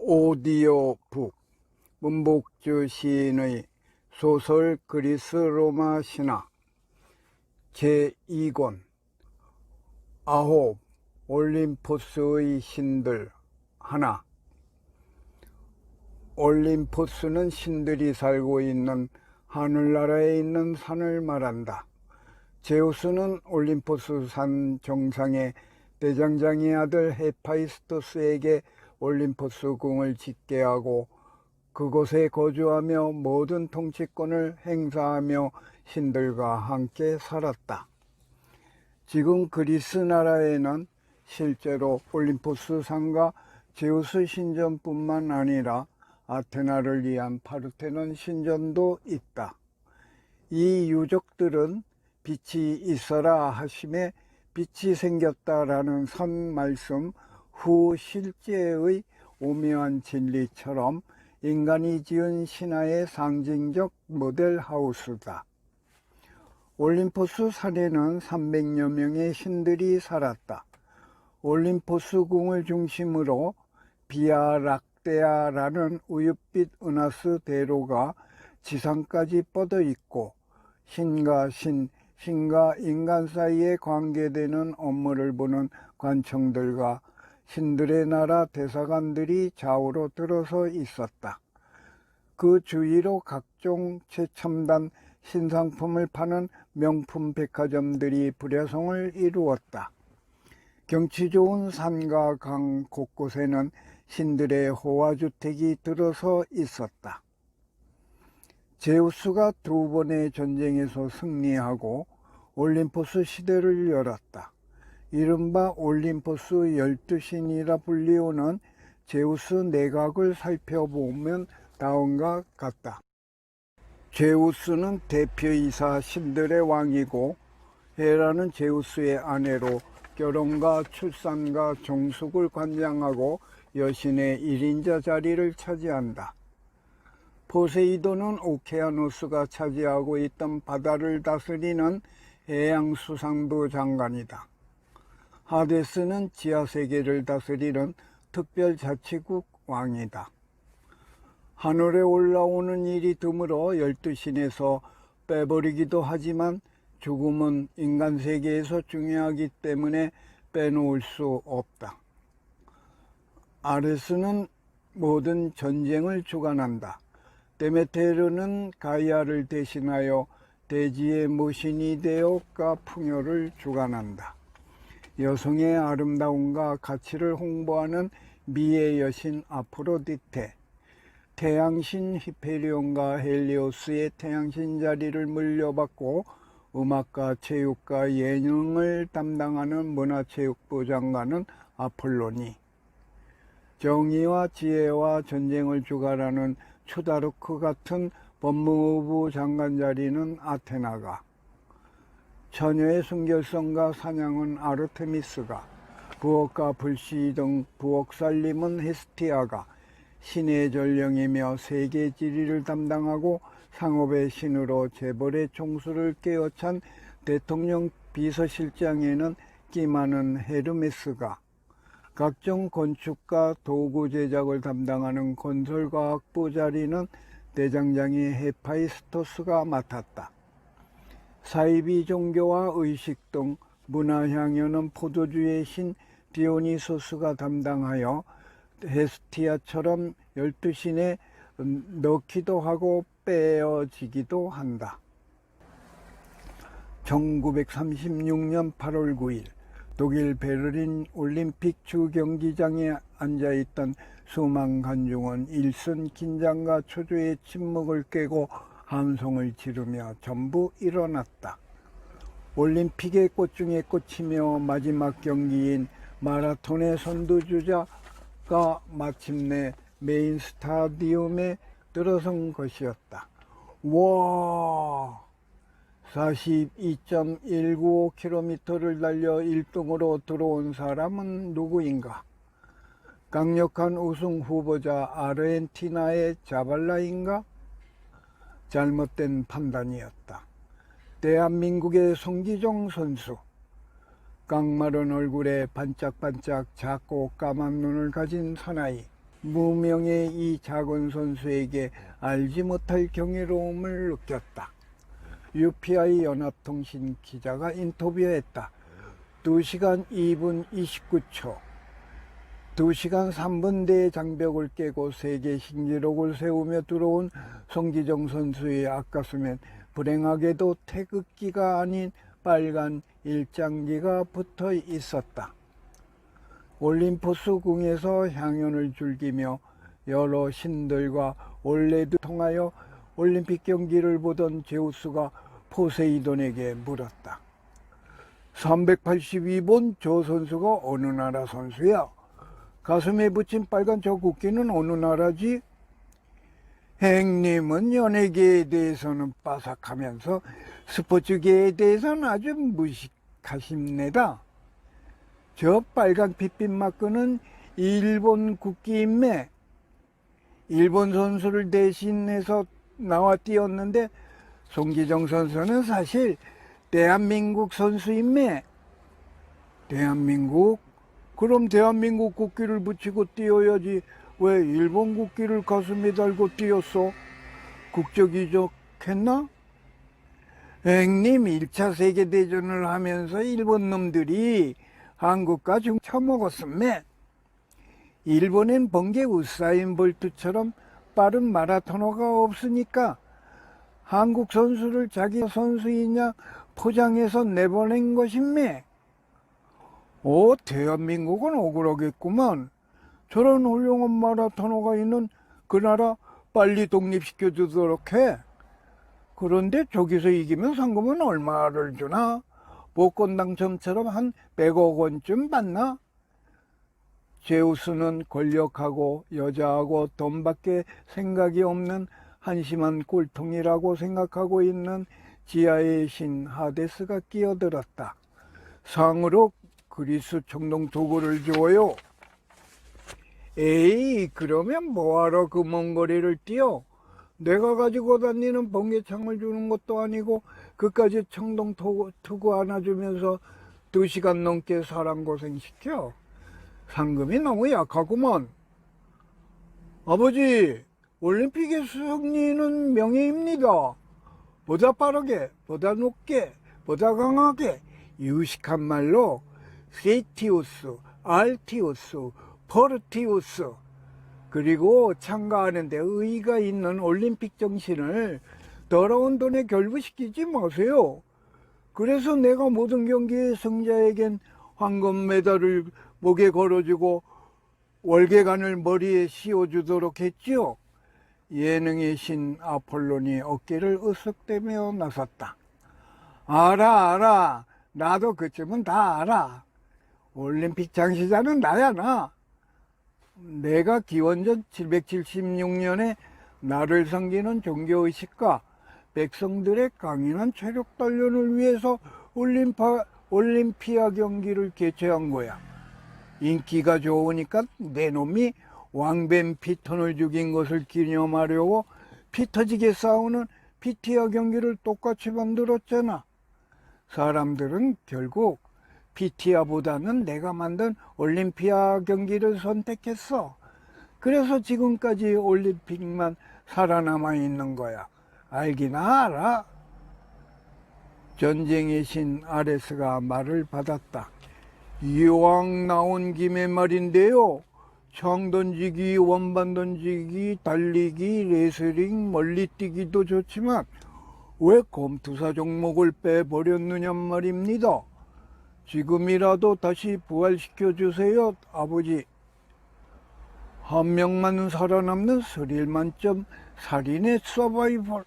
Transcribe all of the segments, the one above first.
오디오북 문복주 시인의 소설 그리스 로마 신화 제2권 아홉 올림포스의 신들 하나. 올림포스는 신들이 살고 있는 하늘나라에 있는 산을 말한다. 제우스는 올림포스 산 정상에 대장장의 아들 헤파이스토스에게 올림포스 궁을 짓게 하고 그곳에 거주하며 모든 통치권을 행사하며 신들과 함께 살았다. 지금 그리스 나라에는 실제로 올림포스 산과 제우스 신전뿐만 아니라 아테나를 위한 파르테논 신전도 있다. 이 유적들은 빛이 있어라 하심에 빛이 생겼다라는 선 말씀 후 실제의 오묘한 진리처럼 인간이 지은 신화의 상징적 모델 하우스다. 올림포스 산에는 300여 명의 신들이 살았다. 올림포스 궁을 중심으로 비아락데아라는 우윳빛 은하수 대로가 지상까지 뻗어 있고 신과 인간 사이에 관계되는 업무를 보는 관청들과 신들의 나라 대사관들이 좌우로 들어서 있었다. 그 주위로 각종 최첨단 신상품을 파는 명품 백화점들이 불야성을 이루었다. 경치 좋은 산과 강 곳곳에는 신들의 호화주택이 들어서 있었다. 제우스가 2번의 전쟁에서 승리하고 올림포스 시대를 열었다. 이른바 올림포스 12신이라 불리우는 제우스 내각을 살펴보면 다음과 같다. 제우스는 대표이사 신들의 왕이고 헤라는 제우스의 아내로 결혼과 출산과 종숙을 관장하고 여신의 1인자 자리를 차지한다. 포세이돈은 오케아노스가 차지하고 있던 바다를 다스리는 해양수산부 장관이다. 하데스는 지하세계를 다스리는 특별자치국 왕이다. 하늘에 올라오는 일이 드물어 12신에서 빼버리기도 하지만 죽음은 인간 세계에서 중요하기 때문에 빼놓을 수 없다. 아레스는 모든 전쟁을 주관한다. 데메테르는 가이아를 대신하여 대지의 모신이 되어 풍요를 주관한다. 여성의 아름다움과 가치를 홍보하는 미의 여신 아프로디테, 태양신 히페리온과 헬리오스의 태양신 자리를 물려받고 음악과 체육과 예능을 담당하는 문화체육부 장관은 아폴로니, 정의와 지혜와 전쟁을 주관하는 추다르크 같은 법무부 장관 자리는 아테나가, 처녀의 순결성과 사냥은 아르테미스가, 부엌과 불씨 등 부엌 살림은 헤스티아가, 신의 전령이며 세계 지리를 담당하고 상업의 신으로 재벌의 총수를 깨어찬 대통령 비서실장에는 끼 많은 헤르메스가, 각종 건축과 도구 제작을 담당하는 건설과학부 자리는 대장장이 헤파이스토스가 맡았다. 사이비 종교와 의식 등 문화향연은 포도주의 신 디오니소스가 담당하여 헤스티아처럼 12신에 넣기도 하고 빼어지기도 한다. 1936년 8월 9일 독일 베를린 올림픽 주경기장에 앉아있던 수만 관중은 일선 긴장과 초조의 침묵을 깨고 함성을 지르며 전부 일어났다. 올림픽의 꽃 중에 꽃이며 마지막 경기인 마라톤의 선두주자가 마침내 메인 스타디움에 들어선 것이었다. 와! 42.195km를 달려 1등으로 들어온 사람은 누구인가? 강력한 우승 후보자 아르헨티나의 자발라인가? 잘못된 판단이었다. 대한민국의 송기종 선수. 깡마른 얼굴에 반짝반짝 작고 까만 눈을 가진 사나이. 무명의 이 작은 선수에게 알지 못할 경이로움을 느꼈다. UPI 연합통신 기자가 인터뷰했다. 2시간 2분 29초. 2시간 3분대의 장벽을 깨고 세계 신기록을 세우며 들어온 송기정 선수의 앞가슴엔 불행하게도 태극기가 아닌 빨간 일장기가 붙어 있었다. 올림포스 궁에서 향연을 즐기며 여러 신들과 원래도 통하여 올림픽 경기를 보던 제우스가 포세이돈에게 물었다. 382번 저 선수가 어느 나라 선수야? 가슴에 붙인 빨간 저 국기는 어느 나라지? 행님은 연예계에 대해서는 빠삭하면서 스포츠계에 대해서는 아주 무식하십니다. 저 빨간 핏빛 마크는 일본 국기임매. 일본 선수를 대신해서 나와 뛰었는데 송기정 선수는 사실 대한민국 선수임매. 대한민국? 그럼 대한민국 국기를 붙이고 뛰어야지 왜 일본 국기를 가슴에 달고 뛰었어? 국적이적했나? 형님 1차 세계대전을 하면서 일본 놈들이 한국과 중 처먹었음매. 일본엔 번개 우사인 볼트처럼 빠른 마라토너가 없으니까 한국 선수를 자기 선수이냐 포장해서 내보낸 것임매. 대한민국은 억울하겠구만. 저런 훌륭한 마라토너가 있는 그 나라 빨리 독립시켜주도록 해. 그런데 저기서 이기면 상금은 얼마를 주나? 복권 당첨처럼 한 100억 원쯤 받나? 제우스는 권력하고 여자하고 돈밖에 생각이 없는 한심한 꼴통이라고 생각하고 있는 지하의 신 하데스가 끼어들었다. 상으로 그리스 청동 도구를 줘요. 에이, 그러면 뭐하러 그 먼 거리를 뛰어? 내가 가지고 다니는 번개창을 주는 것도 아니고 그까지 청동 투구 하나 주면서 2시간 넘게 사람 고생시켜. 상금이 너무 약하구먼. 아버지, 올림픽의 승리는 명예입니다. 보다 빠르게, 보다 높게, 보다 강하게, 유식한 말로 세티우스, 알티우스, 포르티우스, 그리고 참가하는데 의의가 있는 올림픽 정신을 더러운 돈에 결부시키지 마세요. 그래서 내가 모든 경기의 승자에겐 황금 메달을 목에 걸어주고 월계관을 머리에 씌워주도록 했지요. 예능의 신 아폴론이 어깨를 으쓱대며 나섰다. 알아. 나도 그쯤은 다 알아. 올림픽 장시자는 나야, 나. 내가 기원전 776년에 나를 섬기는 종교의식과 백성들의 강인한 체력 단련을 위해서 올림피아 경기를 개최한 거야. 인기가 좋으니까 내 놈이 왕뱀 피턴을 죽인 것을 기념하려고 피 터지게 싸우는 피티아 경기를 똑같이 만들었잖아. 사람들은 결국 피티아보다는 내가 만든 올림피아 경기를 선택했어. 그래서 지금까지 올림픽만 살아남아 있는 거야. 알기나 알아? 전쟁의 신 아레스가 말을 받았다. 이왕 나온 김에 말인데요. 창 던지기, 원반 던지기, 달리기, 레슬링, 멀리뛰기도 좋지만 왜 검투사 종목을 빼버렸느냐 말입니다. 지금이라도 다시 부활시켜주세요, 아버지. 한 명만 살아남는 스릴 만점 살인의 서바이벌.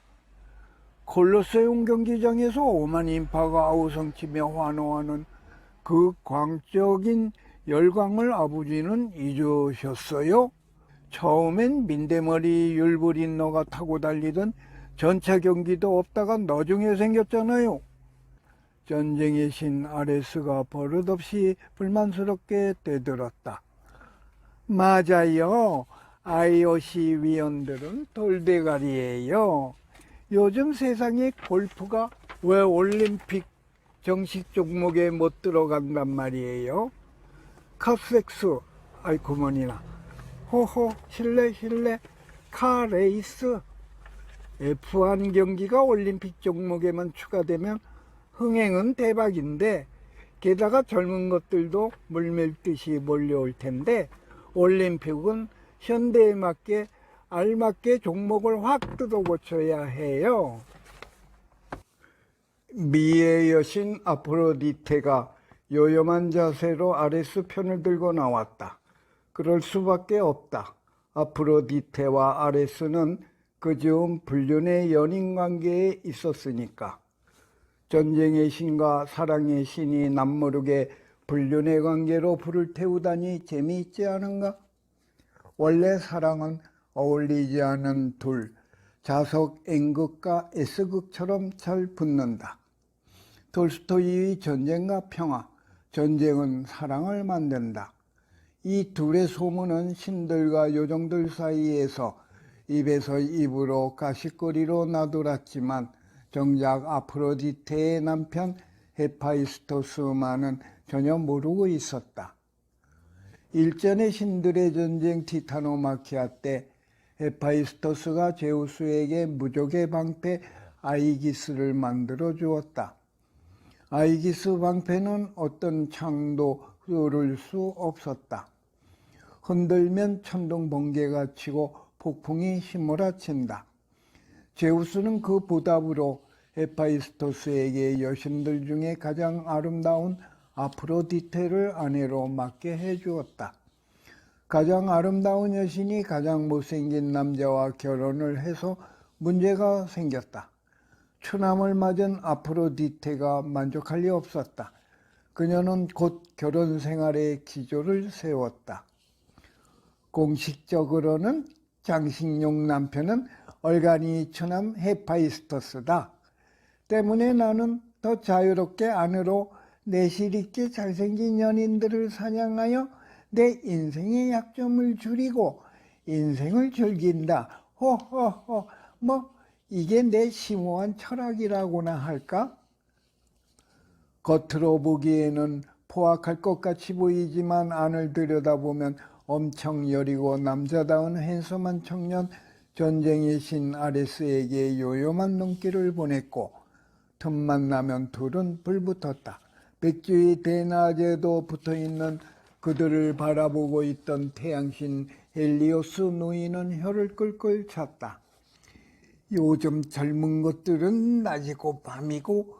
콜로세움 경기장에서 5만 인파가 아우성치며 환호하는 그 광적인 열광을 아버지는 잊으셨어요? 처음엔 민대머리 율브린너가 타고 달리던 전차 경기도 없다가 나중에 생겼잖아요. 전쟁의 신 아레스가 버릇없이 불만스럽게 되들었다. 맞아요. IOC 위원들은 돌대가리예요. 요즘 세상에 골프가 왜 올림픽 정식 종목에 못 들어간단 말이에요. 컵섹스, 아이쿠머니나. 호호, 실례, 카레이스. F1 경기가 올림픽 종목에만 추가되면 흥행은 대박인데, 게다가 젊은 것들도 물밀듯이 몰려올 텐데, 올림픽은 현대에 맞게 알맞게 종목을 확 뜯어 고쳐야 해요. 미의 여신 아프로디테가 요염한 자세로 아레스 편을 들고 나왔다. 그럴 수밖에 없다. 아프로디테와 아레스는 그즈음 불륜의 연인 관계에 있었으니까. 전쟁의 신과 사랑의 신이 남모르게 불륜의 관계로 불을 태우다니 재미있지 않은가? 원래 사랑은 어울리지 않은 둘, 자석 N극과 S극처럼 잘 붙는다. 톨스토이의 전쟁과 평화, 전쟁은 사랑을 만든다. 이 둘의 소문은 신들과 요정들 사이에서 입에서 입으로 가십거리로 나돌았지만 정작 아프로디테의 남편 헤파이스토스만은 전혀 모르고 있었다. 일전의 신들의 전쟁 티타노마키아 때 헤파이스토스가 제우스에게 무적의 방패 아이기스를 만들어 주었다. 아이기스 방패는 어떤 창도 뚫을 수 없었다. 흔들면 천둥 번개가 치고 폭풍이 휘몰아친다. 제우스는 그 보답으로 헤파이스토스에게 여신들 중에 가장 아름다운 아프로디테를 아내로 맡게 해주었다. 가장 아름다운 여신이 가장 못생긴 남자와 결혼을 해서 문제가 생겼다. 추남을 맞은 아프로디테가 만족할 리 없었다. 그녀는 곧 결혼 생활의 기조를 세웠다. 공식적으로는 장식용 남편은 얼간이 추남 헤파이스토스다. 때문에 나는 더 자유롭게 안으로 내실있게 잘생긴 연인들을 사냥하여 내 인생의 약점을 줄이고 인생을 즐긴다. 호호호, 이게 내 심오한 철학이라고나 할까? 겉으로 보기에는 포악할 것 같이 보이지만 안을 들여다보면 엄청 여리고 남자다운 핸섬한 청년 전쟁의 신 아레스에게 요염한 눈길을 보냈고 틈만 나면 둘은 불붙었다. 백주의 대낮에도 붙어있는 그들을 바라보고 있던 태양신 헬리오스 누이는 혀를 끌끌 찼다. 요즘 젊은 것들은 낮이고 밤이고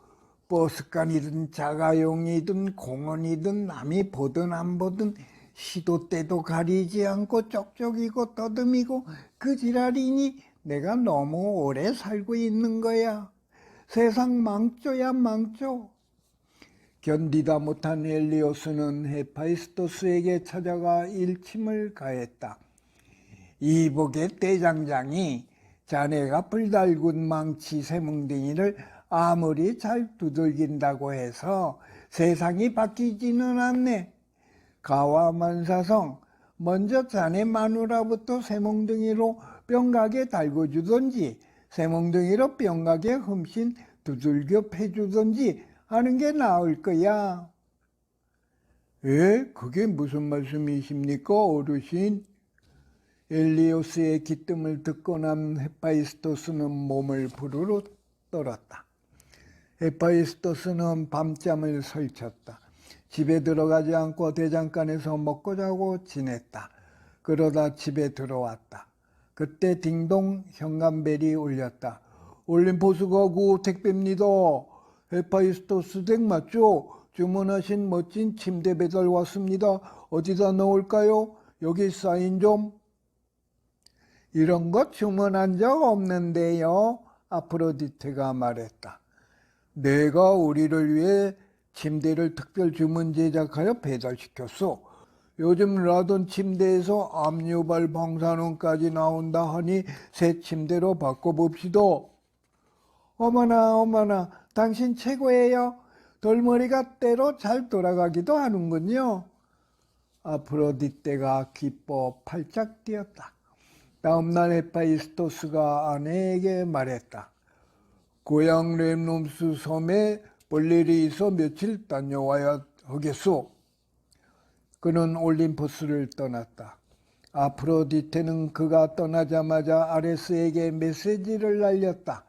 버스간이든 자가용이든 공원이든 남이 보든 안 보든 시도 때도 가리지 않고 쩍쩍이고 더듬이고 그 지랄이니 내가 너무 오래 살고 있는 거야. 세상 망조야 망조. 견디다 못한 헬리오스는 헤파이스토스에게 찾아가 일침을 가했다. 이복의 대장장이 자네가 불달군 망치 새뭉댕이를 아무리 잘 두들긴다고 해서 세상이 바뀌지는 않네. 가와만사성, 먼저 자네 마누라부터 새몽둥이로 뿅가게 달궈주던지 새몽둥이로 뿅가게 흠씬 두들겨 패주던지 하는 게 나을 거야. 그게 무슨 말씀이십니까, 어르신? 엘리오스의 기뜸을 듣고 난 헤파이스토스는 몸을 부르르 떨었다. 헤파이스토스는 밤잠을 설쳤다. 집에 들어가지 않고 대장간에서 먹고 자고 지냈다. 그러다 집에 들어왔다. 그때 딩동 현관벨이 울렸다. 올림포스가 구 택배입니다. 헤파이스토스 댁 맞죠? 주문하신 멋진 침대 배달 왔습니다. 어디다 넣을까요? 여기 사인 좀. 이런 거 주문한 적 없는데요. 아프로디테가 말했다. 내가 우리를 위해 침대를 특별 주문 제작하여 배달시켰어. 요즘 라돈 침대에서 압류발 방사능까지 나온다 하니 새 침대로 바꿔봅시다. 어머나, 당신 최고예요. 돌머리가 때로 잘 돌아가기도 하는군요. 아프로디테가 기뻐 팔짝 뛰었다. 다음날 헤파이스토스가 아내에게 말했다. 고향 렘놈스 섬에 볼일이 있어 며칠 다녀와야 하겠소. 그는 올림포스를 떠났다. 아프로디테는 그가 떠나자마자 아레스에게 메시지를 날렸다.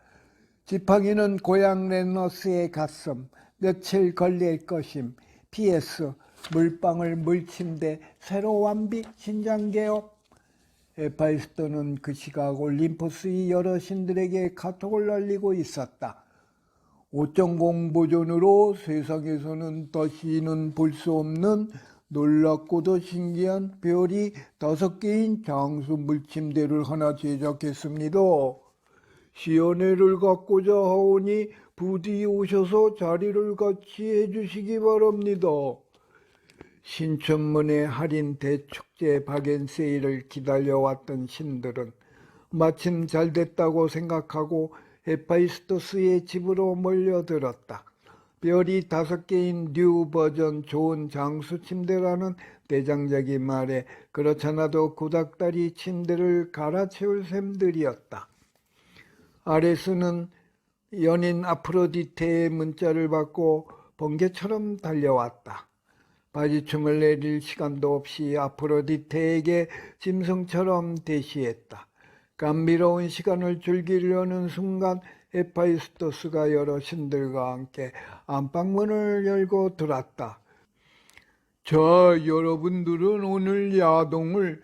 지팡이는 고향 레너스에 갔음. 며칠 걸릴 것임. PS 물방울 물침대 새로 완비 신장 개업. 헤파이스토는 그 시각 올림포스의 여러 신들에게 카톡을 날리고 있었다. 5.0 버전으로 세상에서는 다시는 볼 수 없는 놀랍고도 신기한 별이 5개인 장수 물침대를 하나 제작했습니다. 시연회를 갖고자 하오니 부디 오셔서 자리를 같이 해주시기 바랍니다. 신천문의 할인 대축제 박앤세일을 기다려왔던 신들은 마침 잘됐다고 생각하고 헤파이스토스의 집으로 몰려들었다. 별이 5개인 뉴 버전 좋은 장수 침대라는 대장작이 말에 그렇잖아도 구닥다리 침대를 갈아채울 셈들이었다. 아레스는 연인 아프로디테의 문자를 받고 번개처럼 달려왔다. 바지춤을 내릴 시간도 없이 아프로디테에게 짐승처럼 대시했다. 감미로운 시간을 즐기려는 순간 헤파이스토스가 여러 신들과 함께 안방문을 열고 들어왔다. 자, 여러분들은 오늘 야동을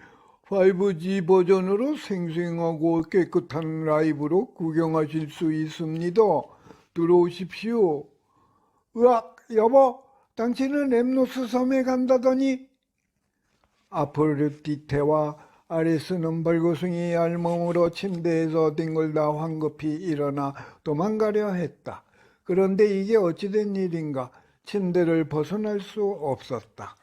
5G 버전으로 생생하고 깨끗한 라이브로 구경하실 수 있습니다. 들어오십시오. 으악, 여보, 당신은 렘노스 섬에 간다더니? 아프로디테와 아레스는 벌거숭이 알몸으로 침대에서 뒹굴다 황급히 일어나 도망가려 했다. 그런데 이게 어찌된 일인가? 침대를 벗어날 수 없었다.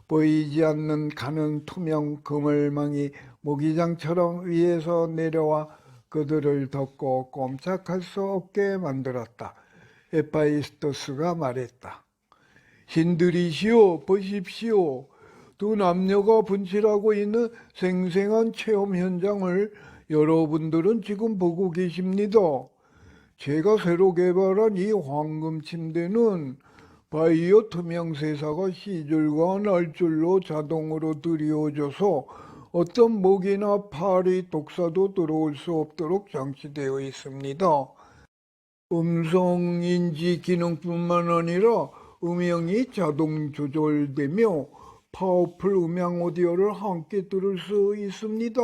보이지 않는 가는 투명 그물망이 모기장처럼 위에서 내려와 그들을 덮고 꼼짝할 수 없게 만들었다. 헤파이스토스가 말했다. 신들이시오, 보십시오. 두 남녀가 분칠하고 있는 생생한 체험 현장을 여러분들은 지금 보고 계십니다. 제가 새로 개발한 이 황금 침대는 바이오 투명 세사가 시줄과 날줄로 자동으로 들이워져서 어떤 모기나 파리, 독사도 들어올 수 없도록 장치되어 있습니다. 음성 인지 기능뿐만 아니라 음영이 자동 조절되며 파워풀 음향 오디오를 함께 들을 수 있습니다.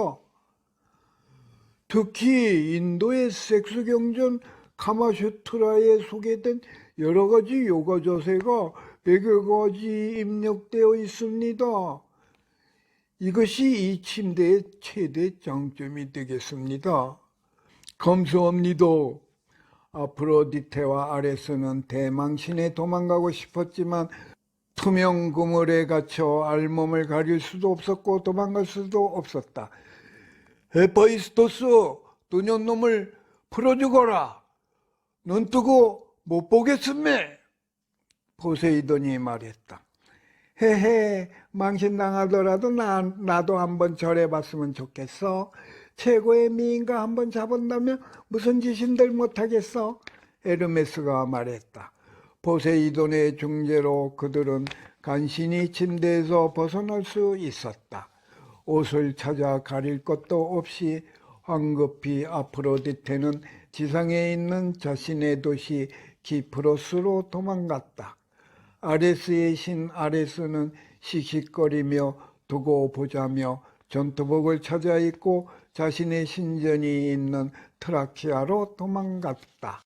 특히 인도의 섹스 경전 카마슈트라에 소개된 여러 가지 요가 자세가 100여 가지 입력되어 있습니다. 이것이 이 침대의 최대 장점이 되겠습니다. 감사합니다. 아프로디테와 아레스는 대망신에 도망가고 싶었지만 투명 그물에 갇혀 알몸을 가릴 수도 없었고 도망갈 수도 없었다. 헤파이스토스, 도년놈을 풀어주거라. 눈 뜨고 못 보겠음매. 포세이돈이 말했다. 헤헤, 망신당하더라도 나도 한번 절해봤으면 좋겠어. 최고의 미인과 한번 잡은다면 무슨 짓인들 못하겠어. 에르메스가 말했다. 포세이돈의 중재로 그들은 간신히 침대에서 벗어날 수 있었다. 옷을 찾아 가릴 것도 없이 황급히 아프로디테는 지상에 있는 자신의 도시 키프로스로 도망갔다. 아레스의 신 아레스는 씩씩거리며 두고 보자며 전투복을 찾아 입고 자신의 신전이 있는 트라키아로 도망갔다.